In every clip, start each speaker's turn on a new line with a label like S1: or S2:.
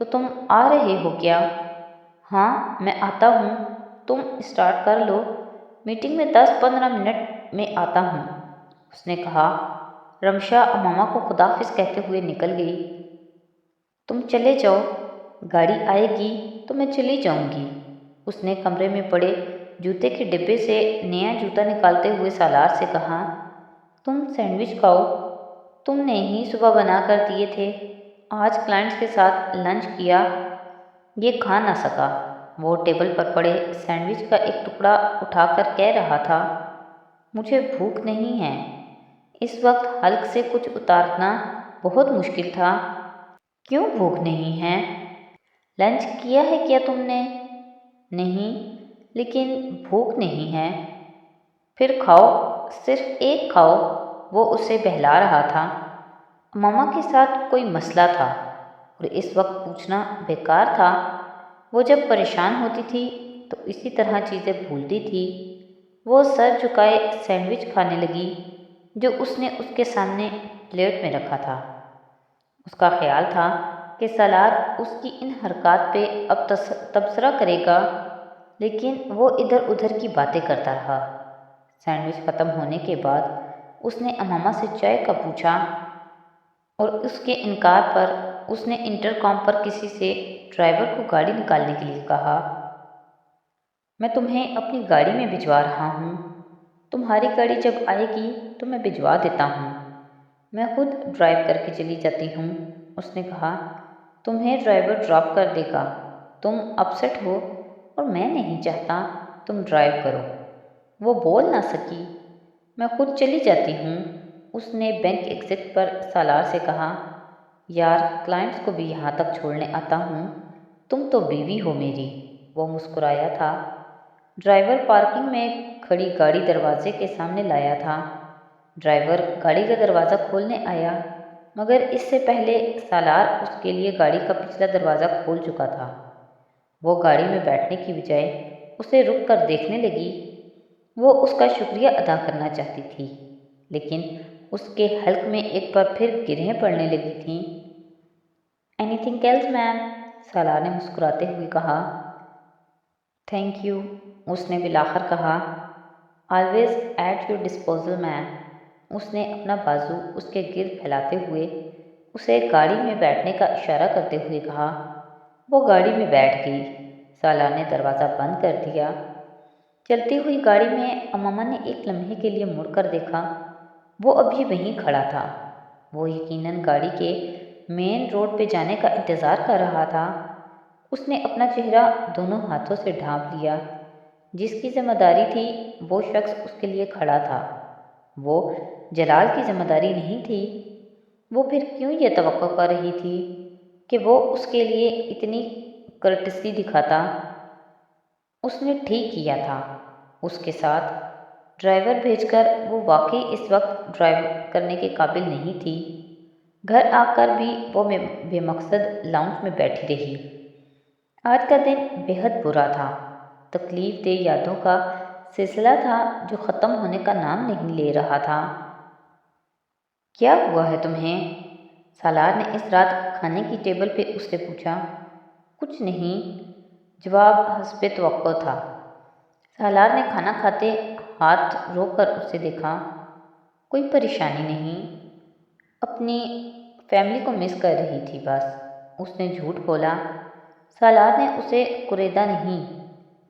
S1: تو تم آ رہے ہو کیا؟ ہاں میں آتا ہوں، تم اسٹارٹ کر لو، میٹنگ میں 10-15 منٹ میں آتا ہوں، اس نے کہا۔ رمشا امامہ کو خداحافظ کہتے ہوئے نکل گئی۔ تم چلے جاؤ، گاڑی آئے گی تو میں چلی جاؤں گی، اس نے کمرے میں پڑے جوتے کے ڈبے سے نیا جوتا نکالتے ہوئے سالار سے کہا۔ تم سینڈوچ کھاؤ، تم نے ہی صبح بنا کر دیے تھے، آج کلائنٹس کے ساتھ لنچ کیا، یہ کھا نہ سکا۔ وہ ٹیبل پر پڑے سینڈوچ کا ایک ٹکڑا اٹھا کر کہہ رہا تھا، مجھے بھوک نہیں ہے۔ اس وقت حلق سے کچھ اتارنا بہت مشکل تھا۔ کیوں بھوک نہیں ہے؟ لنچ کیا ہے کیا تم نے؟ نہیں، لیکن بھوک نہیں ہے۔ پھر کھاؤ، صرف ایک کھاؤ، وہ اسے بہلا رہا تھا۔ امامہ کے ساتھ کوئی مسئلہ تھا اور اس وقت پوچھنا بیکار تھا۔ وہ جب پریشان ہوتی تھی تو اسی طرح چیزیں بھولتی تھی۔ وہ سر جھکائے سینڈوچ کھانے لگی جو اس نے اس کے سامنے پلیٹ میں رکھا تھا۔ اس کا خیال تھا کہ سالار اس کی ان حرکات پہ اب تبصرہ کرے گا، لیکن وہ ادھر ادھر کی باتیں کرتا رہا۔ سینڈوچ ختم ہونے کے بعد اس نے امامہ سے چائے کا پوچھا اور اس کے انکار پر اس نے انٹر کام پر کسی سے ڈرائیور کو گاڑی نکالنے کے لیے کہا۔ میں تمہیں اپنی گاڑی میں بھجوا رہا ہوں، تمہاری گاڑی جب آئے گی تو میں بھجوا دیتا ہوں، میں خود ڈرائیو کر کے چلی جاتی ہوں، اس نے کہا۔ تمہیں ڈرائیور ڈراپ کر دے گا، تم اپسیٹ ہو اور میں نہیں چاہتا تم ڈرائیو کرو۔ وہ بول نہ سکی۔ میں خود چلی جاتی ہوں، اس نے بینک ایگزٹ پر سالار سے کہا۔ یار کلائنٹس کو بھی یہاں تک چھوڑنے آتا ہوں، تم تو بیوی ہو میری، وہ مسکرایا تھا۔ ڈرائیور پارکنگ میں کھڑی گاڑی دروازے کے سامنے لایا تھا۔ ڈرائیور گاڑی کا دروازہ کھولنے آیا، مگر اس سے پہلے سالار اس کے لیے گاڑی کا پچھلا دروازہ کھول چکا تھا۔ وہ گاڑی میں بیٹھنے کی بجائے اسے رک کر دیکھنے لگی۔ وہ اس کا شکریہ ادا کرنا چاہتی تھی، لیکن اس کے حلق میں ایک بار پھر گرہیں پڑنے لگی تھیں۔ اینی تھنگ ایلس میم؟ سالار نے مسکراتے ہوئے کہا۔ تھینک یو، اس نے بالآخر کہا۔ آلویز ایٹ یور ڈسپوزل میم، اس نے اپنا بازو اس کے گرد پھیلاتے ہوئے اسے گاڑی میں بیٹھنے کا اشارہ کرتے ہوئے کہا۔ وہ گاڑی میں بیٹھ گئی۔ سالار نے دروازہ بند کر دیا۔ چلتی ہوئی گاڑی میں امامہ نے ایک لمحے کے لیے مڑ کر دیکھا، وہ ابھی وہیں کھڑا تھا۔ وہ یقیناً گاڑی کے مین روڈ پہ جانے کا انتظار کر رہا تھا۔ اس نے اپنا چہرہ دونوں ہاتھوں سے ڈھانپ لیا۔ جس کی ذمہ داری تھی وہ شخص اس کے لیے کھڑا تھا، وہ جلال کی ذمہ داری نہیں تھی۔ وہ پھر کیوں یہ توقع کر رہی تھی کہ وہ اس کے لیے اتنی کرٹسی دکھاتا؟ اس نے ٹھیک کیا تھا اس کے ساتھ ڈرائیور بھیج کر۔ وہ واقعی اس وقت ڈرائیو کرنے کے قابل نہیں تھی۔ گھر آ کر بھی وہ بے مقصد لاؤنج میں بیٹھی رہی۔ آج کا دن بے حد برا تھا، تکلیف دہ یادوں کا سلسلہ تھا جو ختم ہونے کا نام نہیں لے رہا تھا۔ کیا ہوا ہے تمہیں؟ سالار نے اس رات کھانے کی ٹیبل پہ اس سے پوچھا۔ کچھ نہیں، جواب حسب توقع تھا۔ سالار نے کھانا کھاتے ہاتھ روک کر اسے دیکھا۔ کوئی پریشانی نہیں، اپنی فیملی کو مس کر رہی تھی بس، اس نے جھوٹ بولا۔ سالار نے اسے کریدا نہیں،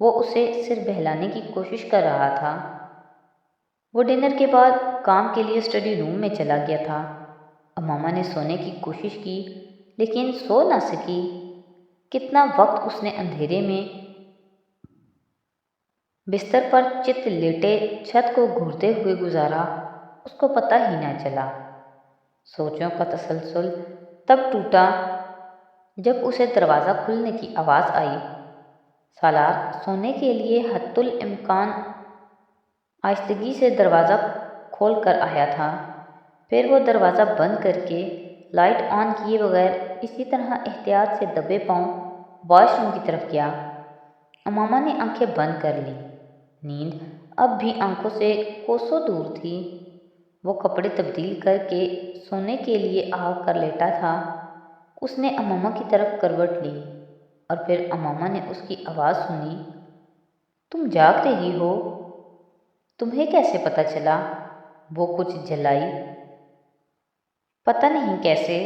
S1: وہ اسے صرف بہلانے کی کوشش کر رہا تھا۔ وہ ڈنر کے بعد کام کے لیے اسٹڈی روم میں چلا گیا تھا۔ امامہ نے سونے کی کوشش کی لیکن سو نہ سکی۔ کتنا وقت اس نے اندھیرے میں بستر پر چت لیٹے چھت کو گھورتے ہوئے گزارا، اس کو پتہ ہی نہ چلا۔ سوچوں کا تسلسل تب ٹوٹا جب اسے دروازہ کھلنے کی آواز آئی۔ سالار سونے کے لیے حتی الامکان آہستگی سے دروازہ کھول کر آیا تھا، پھر وہ دروازہ بند کر کے لائٹ آن کیے بغیر اسی طرح احتیاط سے دبے پاؤں واش روم کی طرف گیا۔ امامہ نے آنکھیں بند کر لیں، نیند اب بھی آنکھوں سے کوسوں دور تھی۔ وہ کپڑے تبدیل کر کے سونے کے لیے آ کر لیٹا تھا۔ اس نے امامہ کی طرف کروٹ لی اور پھر امامہ نے اس کی آواز سنی، تم جاگ رہی ہو؟ تمہیں کیسے پتہ چلا؟ وہ کچھ جھلائی۔ پتہ نہیں کیسے،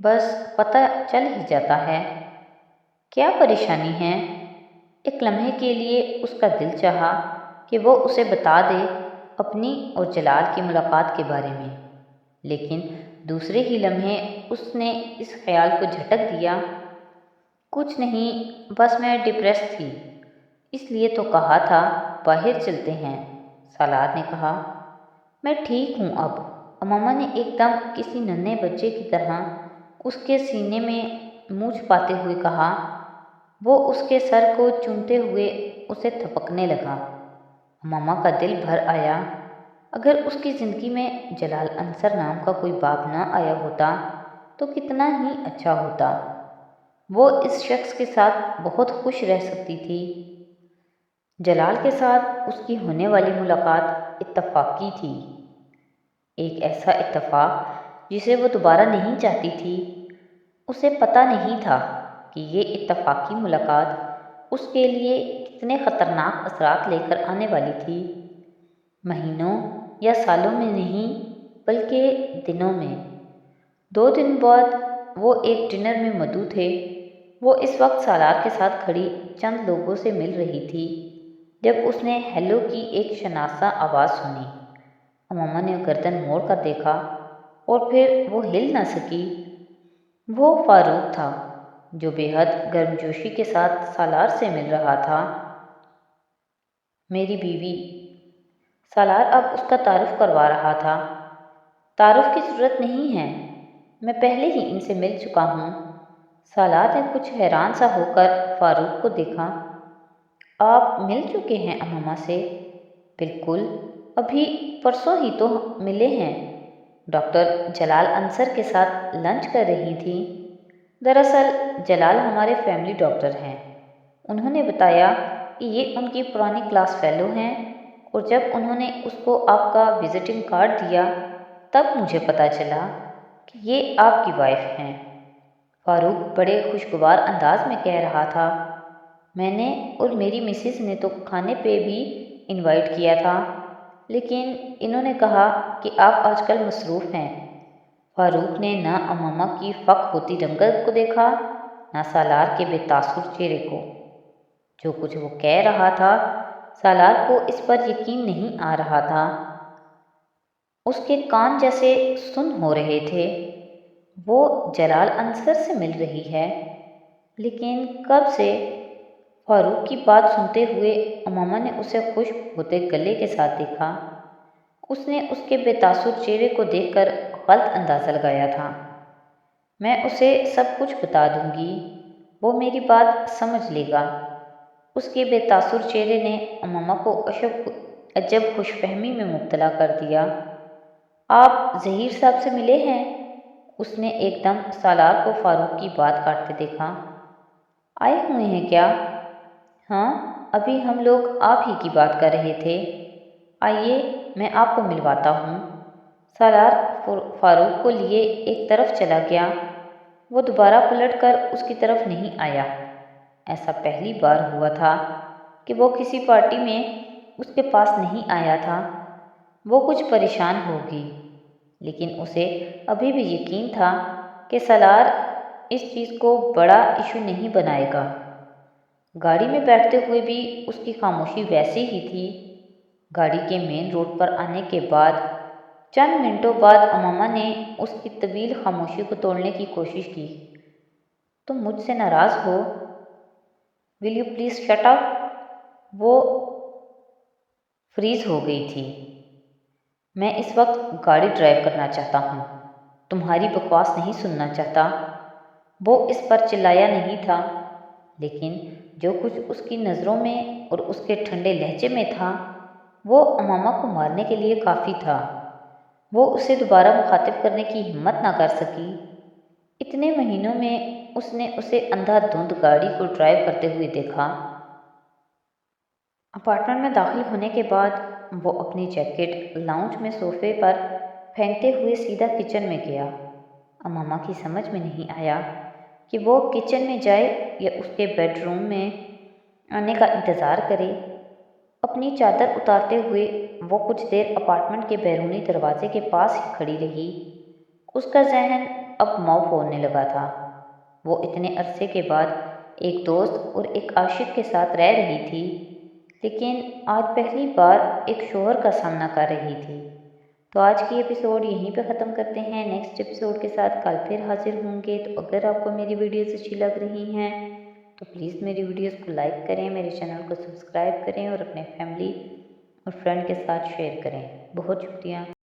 S1: بس پتہ چل ہی جاتا ہے۔ کیا پریشانی ہے؟ ایک لمحے کے لیے اس کا دل چاہا کہ وہ اسے بتا دے اپنی اور جلال کی ملاقات کے بارے میں، لیکن دوسرے ہی لمحے اس نے اس خیال کو جھٹک دیا، کچھ نہیں، بس میں ڈپریس تھی، اس لیے تو کہا تھا باہر چلتے ہیں۔ سالار نے کہا، میں ٹھیک ہوں اب۔ امامہ نے ایک دم کسی ننھے بچے کی طرح اس کے سینے میں منہ چھپاتے ہوئے کہا۔ وہ اس کے سر کو چومتے ہوئے اسے تھپکنے لگا۔ امامہ کا دل بھر آیا۔ اگر اس کی زندگی میں جلال انصر نام کا کوئی باب نہ آیا ہوتا تو کتنا ہی اچھا ہوتا۔ وہ اس شخص کے ساتھ بہت خوش رہ سکتی تھی۔ جلال کے ساتھ اس کی ہونے والی ملاقات اتفاقی تھی، ایک ایسا اتفاق جسے وہ دوبارہ نہیں چاہتی تھی۔ اسے پتہ نہیں تھا کہ یہ اتفاقی ملاقات اس کے لیے کتنے خطرناک اثرات لے کر آنے والی تھی، مہینوں یا سالوں میں نہیں بلکہ دنوں میں۔ 2 دن بعد وہ ایک ڈنر میں مدعو تھے۔ وہ اس وقت سالار کے ساتھ کھڑی چند لوگوں سے مل رہی تھی جب اس نے ہیلو کی ایک شناسا آواز سنی۔ امامہ نے گردن موڑ کر دیکھا اور پھر وہ ہل نہ سکی۔ وہ فاروق تھا جو بے حد گرمجوشی کے ساتھ سالار سے مل رہا تھا۔ میری بیوی، سالار اب اس کا تعارف کروا رہا تھا۔ تعارف کی ضرورت نہیں ہے، میں پہلے ہی ان سے مل چکا ہوں۔ سالار نے کچھ حیران سا ہو کر فاروق کو دیکھا۔ آپ مل چکے ہیں امامہ سے؟ بالکل، ابھی پرسوں ہی تو ملے ہیں، ڈاکٹر جلال انصر کے ساتھ لنچ کر رہی تھی۔ دراصل جلال ہمارے فیملی ڈاکٹر ہیں۔ انہوں نے بتایا کہ یہ ان کی پرانی کلاس فیلو ہیں، اور جب انہوں نے اس کو آپ کا وزٹنگ کارڈ دیا تب مجھے پتہ چلا کہ یہ آپ کی وائف ہیں۔ فاروق بڑے خوشگوار انداز میں کہہ رہا تھا، میں نے اور میری مسز نے تو کھانے پہ بھی انوائٹ کیا تھا، لیکن انہوں نے کہا کہ آپ آج کل مصروف ہیں۔ فاروق نے نہ امامہ کی فق ہوتی رنگت کو دیکھا، نہ سالار کے بے تاثر چہرے کو۔ جو کچھ وہ کہہ رہا تھا سالار کو اس پر یقین نہیں آ رہا تھا۔ اس کے کان جیسے سن ہو رہے تھے۔ وہ جلال انصر سے مل رہی ہے، لیکن کب سے؟ فاروق کی بات سنتے ہوئے امامہ نے اسے خشک ہوتے گلے کے ساتھ دیکھا۔ اس نے اس کے بے تاثر چہرے کو دیکھ کر غلط اندازہ لگایا تھا۔ میں اسے سب کچھ بتا دوں گی، وہ میری بات سمجھ لے گا۔ اس کے بے تاثر چہرے نے امامہ کو عجب خوش فہمی میں مبتلا کر دیا۔ آپ ظہیر صاحب سے ملے ہیں؟ اس نے ایک دم سالار کو فاروق کی بات کاٹتے دیکھا۔ آئے ہوئے ہیں کیا؟ ہاں، ابھی ہم لوگ آپ ہی کی بات کر رہے تھے۔ آئیے میں آپ کو ملواتا ہوں۔ سالار فاروق کو لیے ایک طرف چلا گیا۔ وہ دوبارہ پلٹ کر اس کی طرف نہیں آیا۔ ایسا پہلی بار ہوا تھا کہ وہ کسی پارٹی میں اس کے پاس نہیں آیا تھا۔ وہ کچھ پریشان ہوگی، لیکن اسے ابھی بھی یقین تھا کہ سالار اس چیز کو بڑا ایشو نہیں بنائے گا۔ گاڑی میں بیٹھتے ہوئے بھی اس کی خاموشی ویسی ہی تھی۔ گاڑی کے مین روڈ پر آنے کے بعد چند منٹوں بعد امامہ نے اس کی طویل خاموشی کو توڑنے کی کوشش کی۔ تم مجھ سے ناراض ہو؟ Will you please shut up? وہ فریز ہو گئی تھی۔ میں اس وقت گاڑی ڈرائیو کرنا چاہتا ہوں، تمہاری بکواس نہیں سننا چاہتا۔ وہ اس پر چلایا نہیں تھا، لیکن جو کچھ اس کی نظروں میں اور اس کے ٹھنڈے لہجے میں تھا وہ امامہ کو مارنے کے لیے کافی تھا۔ وہ اسے دوبارہ مخاطب کرنے کی ہمت نہ کر سکی۔ اتنے مہینوں میں اس نے اسے اندھا دھند گاڑی کو ڈرائیو کرتے ہوئے دیکھا۔ اپارٹمنٹ میں داخل ہونے کے بعد وہ اپنی جیکٹ لاؤنج میں صوفے پر پھینکتے ہوئے سیدھا کچن میں گیا۔ امامہ کی سمجھ میں نہیں آیا کہ وہ کچن میں جائے یا اس کے بیڈ روم میں آنے کا انتظار کرے۔ اپنی چادر اتارتے ہوئے وہ کچھ دیر اپارٹمنٹ کے بیرونی دروازے کے پاس ہی کھڑی رہی۔ اس کا ذہن اب موف ہونے لگا تھا۔ وہ اتنے عرصے کے بعد ایک دوست اور ایک عاشق کے ساتھ رہ رہی تھی، لیکن آج پہلی بار ایک شوہر کا سامنا کر رہی تھی۔ تو آج کی ایپیسوڈ یہیں پہ ختم کرتے ہیں۔ نیکسٹ ایپیسوڈ کے ساتھ کل پھر حاضر ہوں گے۔ تو اگر آپ کو میری ویڈیوز اچھی لگ رہی ہیں تو پلیز میری ویڈیوز کو لائک کریں، میرے چینل کو سبسکرائب کریں اور اپنے فیملی اور فرینڈ کے ساتھ شیئر کریں۔ بہت شکریہ۔